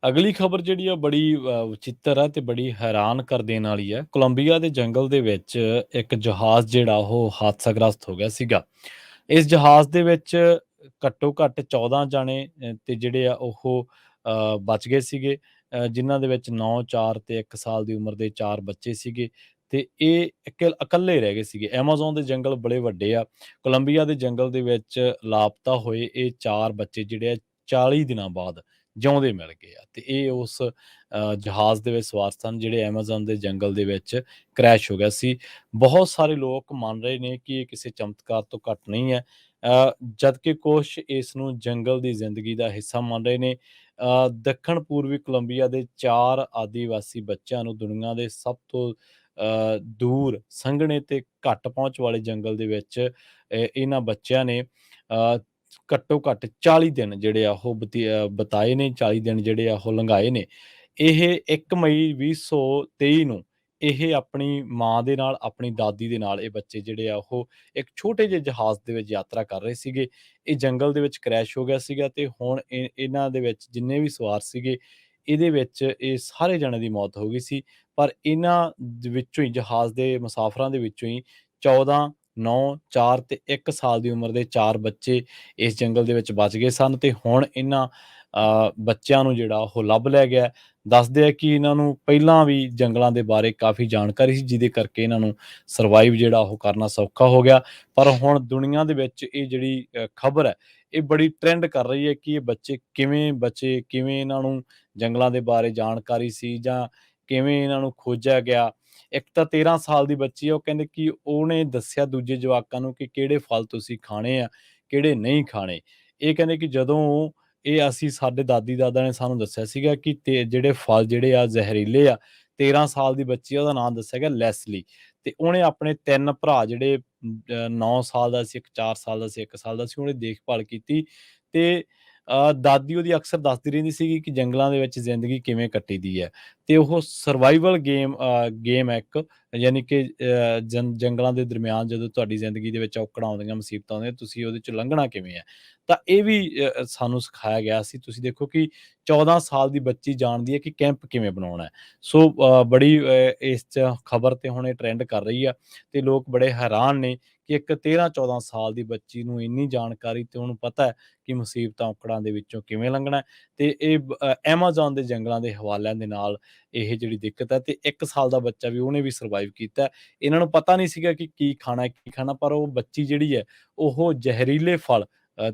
ਅਗਲੀ ਖਬਰ ਜਿਹੜੀ ਆ ਬੜੀ ਵਿਚਿੱਤਰ ਆ ਤੇ ਬੜੀ ਹੈਰਾਨ ਕਰ ਦੇਣ ਵਾਲੀ ਆ। ਕੋਲੰਬੀਆ ਦੇ ਜੰਗਲ ਦੇ ਵਿੱਚ ਇੱਕ ਜਹਾਜ਼ ਜਿਹੜਾ ਉਹ ਹਾਦਸਾਗ੍ਰਸਤ ਹੋ ਗਿਆ ਸੀਗਾ। ਇਸ ਜਹਾਜ਼ ਦੇ ਵਿੱਚ ਘੱਟੋ-ਘੱਟ 14 ਜਾਣੇ ਤੇ ਜਿਹੜੇ ਆ ਉਹ ਬਚ ਗਏ ਸੀਗੇ। ਜਿਨ੍ਹਾਂ ਦੇ ਵਿੱਚ 9, 4 ਤੇ 1 ਸਾਲ ਦੀ ਉਮਰ ਦੇ 4 ਬੱਚੇ ਸੀਗੇ ਤੇ ਇਹ ਇਕੱਲੇ ਰਹਿ ਗਏ ਸੀਗੇ। ਐਮਾਜ਼ੋਨ ਦੇ ਜੰਗਲ ਬੜੇ ਵੱਡੇ ਆ। ਕੋਲੰਬੀਆ ਦੇ ਜੰਗਲ ਦੇ ਵਿੱਚ ਲਾਪਤਾ ਹੋਏ ਇਹ 4 ਬੱਚੇ ਜਿਹੜੇ ਆ 40 ਦਿਨਾਂ ਬਾਅਦ ਜਿਉਂਦੇ ਮਿਲ ਗਏ ਆ ਤੇ ਇਹ ਉਸ ਜਹਾਜ਼ ਦੇ ਵਿੱਚ ਸਵਾਰ ਸਨ ਜਿਹੜੇ ਐਮਾਜ਼ਨ ਦੇ ਜੰਗਲ ਦੇ ਵਿੱਚ ਕ੍ਰੈਸ਼ ਹੋ ਗਿਆ ਸੀ। ਬਹੁਤ ਸਾਰੇ ਲੋਕ ਮੰਨ ਰਹੇ ਨੇ ਕਿ ਇਹ ਕਿਸੇ ਚਮਤਕਾਰ ਤੋਂ ਘੱਟ ਨਹੀਂ ਹੈ। ਜਦਕਿ ਕੁਛ ਇਸ ਨੂੰ ਜੰਗਲ ਦੀ ਜ਼ਿੰਦਗੀ ਦਾ ਹਿੱਸਾ ਮੰਨ ਰਹੇ ਨੇ। ਦੱਖਣ ਪੂਰਬੀ ਕੋਲੰਬੀਆ ਦੇ 4 ਆਦੀਵਾਸੀ ਬੱਚਿਆਂ ਨੂੰ ਦੁਨੀਆ ਦੇ ਸਭ ਤੋਂ ਦੂਰ, ਸੰਘਣੇ ਤੇ ਘੱਟ ਪਹੁੰਚ ਵਾਲੇ ਜੰਗਲ ਦੇ ਵਿੱਚ ਇਹਨਾਂ ਬੱਚਿਆਂ ਨੇ ਘੱਟੋ ਘੱਟ 40 ਦਿਨ ਜਿਹੜੇ ਆ ਉਹ ਬਿਤਾਏ ਨੇ, 40 ਦਿਨ ਜਿਹੜੇ ਆ ਉਹ ਲੰਘਾਏ ਨੇ। ਇਹ 1 ਮਈ 2023 ਨੂੰ ਇਹ ਆਪਣੀ ਮਾਂ ਦੇ ਨਾਲ, ਆਪਣੀ ਦਾਦੀ ਦੇ ਨਾਲ ਇਹ ਬੱਚੇ ਜਿਹੜੇ ਆ ਉਹ ਇੱਕ ਛੋਟੇ ਜਿਹੇ ਜਹਾਜ਼ ਦੇ ਵਿੱਚ ਯਾਤਰਾ ਕਰ ਰਹੇ ਸੀਗੇ। ਇਹ ਜੰਗਲ ਦੇ ਵਿੱਚ ਕ੍ਰੈਸ਼ ਹੋ ਗਿਆ ਸੀਗਾ ਤੇ ਹੁਣ ਇਹਨਾਂ ਦੇ ਵਿੱਚ ਜਿੰਨੇ ਵੀ ਸਵਾਰ ਸੀਗੇ, ਇਹਦੇ ਵਿੱਚ ਇਹ ਸਾਰੇ ਜਣਿਆਂ ਦੀ ਮੌਤ ਹੋ ਗਈ ਸੀ। ਪਰ ਇਹਨਾਂ ਦੇ ਵਿੱਚੋਂ ਹੀ, ਜਹਾਜ਼ ਦੇ ਮੁਸਾਫਰਾਂ ਦੇ ਵਿੱਚੋਂ ਹੀ 14, 9, 4 ਤੇ 1 ਸਾਲ ਦੀ ਉਮਰ ਦੇ 4 ਬੱਚੇ ਇਸ ਜੰਗਲ ਦੇ ਵਿੱਚ ਬਚ ਗਏ ਸਨ ਤੇ ਹੁਣ ਇਹਨਾਂ ਬੱਚਿਆਂ ਨੂੰ ਜਿਹੜਾ ਉਹ ਲੱਭ ਲਿਆ ਗਿਆ। ਦੱਸਦੇ ਆ ਕਿ ਇਹਨਾਂ ਨੂੰ ਪਹਿਲਾਂ ਵੀ ਜੰਗਲਾਂ ਦੇ ਬਾਰੇ ਕਾਫ਼ੀ ਜਾਣਕਾਰੀ ਸੀ, ਜਿਹਦੇ ਕਰਕੇ ਇਹਨਾਂ ਨੂੰ ਸਰਵਾਈਵ ਜਿਹੜਾ ਉਹ ਕਰਨਾ ਸੌਖਾ ਹੋ ਗਿਆ। ਪਰ ਹੁਣ ਦੁਨੀਆ ਦੇ ਵਿੱਚ ਇਹ ਜਿਹੜੀ ਖਬਰ ਹੈ, ਇਹ ਬੜੀ ਟ੍ਰੈਂਡ ਕਰ ਰਹੀ ਹੈ ਕਿ ਇਹ ਬੱਚੇ ਕਿਵੇਂ ਬਚੇ, ਕਿਵੇਂ ਇਹਨਾਂ ਨੂੰ ਜੰਗਲਾਂ ਦੇ ਬਾਰੇ ਜਾਣਕਾਰੀ ਸੀ ਜਾਂ ਕਿਵੇਂ ਇਹਨਾਂ ਨੂੰ ਖੋਜਿਆ ਗਿਆ। ਇੱਕ ਤਾਂ 13 ਸਾਲ ਦੀ ਬੱਚੀ ਆ, ਉਹ ਕਹਿੰਦੇ ਕਿ ਉਹਨੇ ਦੱਸਿਆ ਦੂਜੇ ਜਵਾਕਾਂ ਨੂੰ ਕਿ ਕਿਹੜੇ ਫਲ ਤੁਸੀਂ ਖਾਣੇ ਆ, ਕਿਹੜੇ ਨਹੀਂ ਖਾਣੇ। ਇਹ ਕਹਿੰਦੇ ਕਿ ਜਦੋਂ ਇਹ ਅਸੀਂ, ਸਾਡੇ ਦਾਦੀ-ਦਾਦਾ ਨੇ ਸਾਨੂੰ ਦੱਸਿਆ ਸੀਗਾ ਕਿ ਜਿਹੜੇ ਫਲ ਜਿਹੜੇ ਆ ਜ਼ਹਿਰੀਲੇ ਆ। 13 ਸਾਲ ਦੀ ਬੱਚੀ ਆ, ਉਹਦਾ ਨਾਮ ਦੱਸਿਆ ਗਿਆ ਲੈਸਲੀ ਤੇ ਉਹਨੇ ਆਪਣੇ 3 ਭਰਾ ਜਿਹੜੇ 9 ਸਾਲ ਦਾ ਸੀ, ਇੱਕ 4 ਸਾਲ ਦਾ ਸੀ, 1 ਸਾਲ ਦਾ ਸੀ, ਉਹਨੇ ਦੇਖਭਾਲ ਕੀਤੀ ਤੇ ਦਾਦੀ ਉਹਦੀ ਅਕਸਰ ਦੱਸਦੀ ਰਹਿੰਦੀ ਸੀਗੀ ਕਿ ਜੰਗਲਾਂ ਦੇ ਵਿੱਚ ਜ਼ਿੰਦਗੀ ਕਿਵੇਂ ਕੱਟੀ ਦੀ ਹੈ ਤੇ ਉਹ ਸਰਵਾਈਵਲ ਗੇਮ ਹੈ ਇੱਕ, ਯਾਨੀ ਕਿ ਜੰਗਲਾਂ ਦੇ ਦਰਮਿਆਨ ਜਦੋਂ ਤੁਹਾਡੀ ਜ਼ਿੰਦਗੀ ਦੇ ਵਿੱਚ ਔਕੜਾਂ ਆਉਂਦੀਆਂ, ਮੁਸੀਬਤਾਂ ਆਉਂਦੀਆਂ, ਤੁਸੀਂ ਉਹਦੇ 'ਚ ਲੰਘਣਾ ਕਿਵੇਂ ਹੈ। ਤਾਂ ਇਹ ਵੀ ਸਾਨੂੰ ਸਿਖਾਇਆ ਗਿਆ ਸੀ। ਤੁਸੀਂ ਦੇਖੋ ਕਿ 14 ਸਾਲ ਦੀ ਬੱਚੀ ਜਾਣਦੀ ਹੈ ਕਿ ਕੈਂਪ ਕਿਵੇਂ ਬਣਾਉਣਾ ਹੈ। ਸੋ ਬੜੀ ਇਸ 'ਚ ਖਬਰ ਤੇ ਹੁਣ ਇਹ ਟਰੈਂਡ ਕਰ ਰਹੀ ਆ ਤੇ ਲੋਕ ਬੜੇ ਹੈਰਾਨ ਨੇ ਕਿ ਇੱਕ 13-14 ਸਾਲ ਦੀ ਬੱਚੀ ਨੂੰ ਇੰਨੀ ਜਾਣਕਾਰੀ ਤੇ ਉਹਨੂੰ ਪਤਾ ਹੈ ਕਿ ਮੁਸੀਬਤਾਂ ਔਕੜਾਂ ਦੇ ਵਿੱਚੋਂ ਕਿਵੇਂ ਲੰਘਣਾ ਹੈ ਤੇ ਇਹ ਐਮਾਜ਼ੋਨ ਦੇ ਜੰਗਲਾਂ ਦੇ ਹਵਾਲਿਆਂ ਦੇ ਨਾਲ ਇਹ ਜਿਹੜੀ ਦਿੱਕਤ ਹੈ ਤੇ 1 ਸਾਲ ਦਾ ਬੱਚਾ ਵੀ, ਉਹਨੇ ਵੀ ਸਰਵਾਈਵ ਕੀਤਾ। ਇਹਨਾਂ ਨੂੰ ਪਤਾ ਨਹੀਂ ਸੀਗਾ ਕਿ ਕੀ ਖਾਣਾ, ਕੀ ਖਾਣਾ, ਪਰ ਉਹ ਬੱਚੀ ਜਿਹੜੀ ਹੈ ਉਹ ਜ਼ਹਿਰੀਲੇ ਫਲ,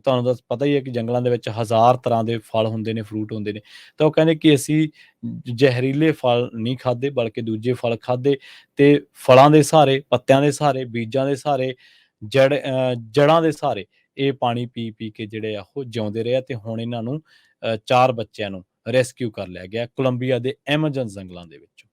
ਤੁਹਾਨੂੰ ਤਾਂ ਪਤਾ ਹੀ ਹੈ ਕਿ ਜੰਗਲਾਂ ਦੇ ਵਿੱਚ ਹਜ਼ਾਰ ਤਰ੍ਹਾਂ ਦੇ ਫਲ ਹੁੰਦੇ ਨੇ, ਫਰੂਟ ਹੁੰਦੇ ਨੇ। ਤਾਂ ਉਹ ਕਹਿੰਦੇ ਕਿ ਅਸੀਂ ਜ਼ਹਿਰੀਲੇ ਫਲ ਨਹੀਂ ਖਾਧੇ, ਬਲਕਿ ਦੂਜੇ ਫਲ ਖਾਧੇ ਤੇ ਫਲਾਂ ਦੇ ਸਹਾਰੇ, ਪੱਤਿਆਂ ਦੇ ਸਹਾਰੇ, ਬੀਜਾਂ ਦੇ ਸਹਾਰੇ, ਜੜ੍ਹਾਂ ਦੇ ਸਹਾਰੇ ਇਹ ਪਾਣੀ ਪੀ-ਪੀ ਕੇ ਜਿਹੜੇ ਆ ਉਹ ਜਿਉਂਦੇ ਰਹੇ ਆ ਤੇ ਹੁਣ ਇਹਨਾਂ ਨੂੰ 4 ਬੱਚਿਆਂ ਨੂੰ ਰੈਸਕਿਊ ਕਰ ਲਿਆ ਗਿਆ ਕੋਲੰਬੀਆ ਦੇ ਐਮਾਜ਼ਨ ਜੰਗਲਾਂ ਦੇ ਵਿੱਚੋਂ।